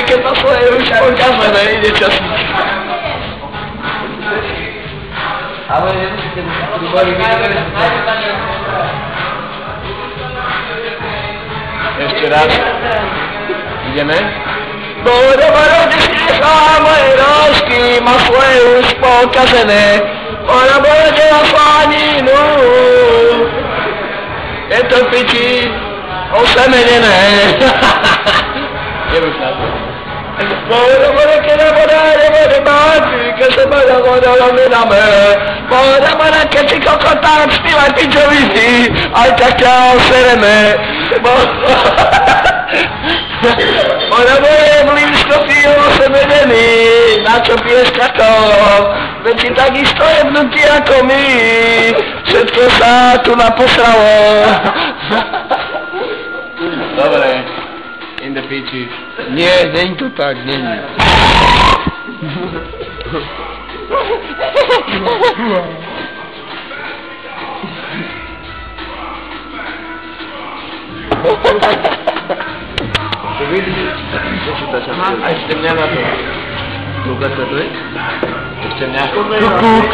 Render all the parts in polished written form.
keď má svoje už pokazené, ide časník. Ale nemusíte priboriť. Ešte raz. Ideme. Bude rodiská moje rosky, má svoje už pokazené. Ona bude na slaninu. Je to piči osemenené. Nebuď na to. Bude, keď nebude báči, keď sa bude rominame. Bude, keď si kokotám spívať pičoviny, aj tak ťa osereme. Bude blízko píl osemenený, na čo piješ kakao. Veď si takisto jebnutý ako my, všetko sa tu naposralo. Dobre, in the pitches. Nie, není to tak, není. To vidíš? A ešte mňa na to. Kúkať sa to je? Ešte mňa. Kúk.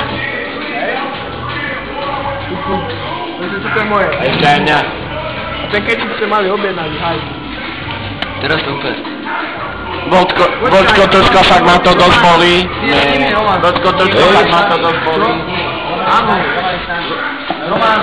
Toto je moje. A ešte aj mňa. A ten keď ste mali objednať, haj. Teraz to úplne. Vodko, troška fakt ma to dosť bolí. Vodko, troška fakt ma to dosť bolí. Áno. Román.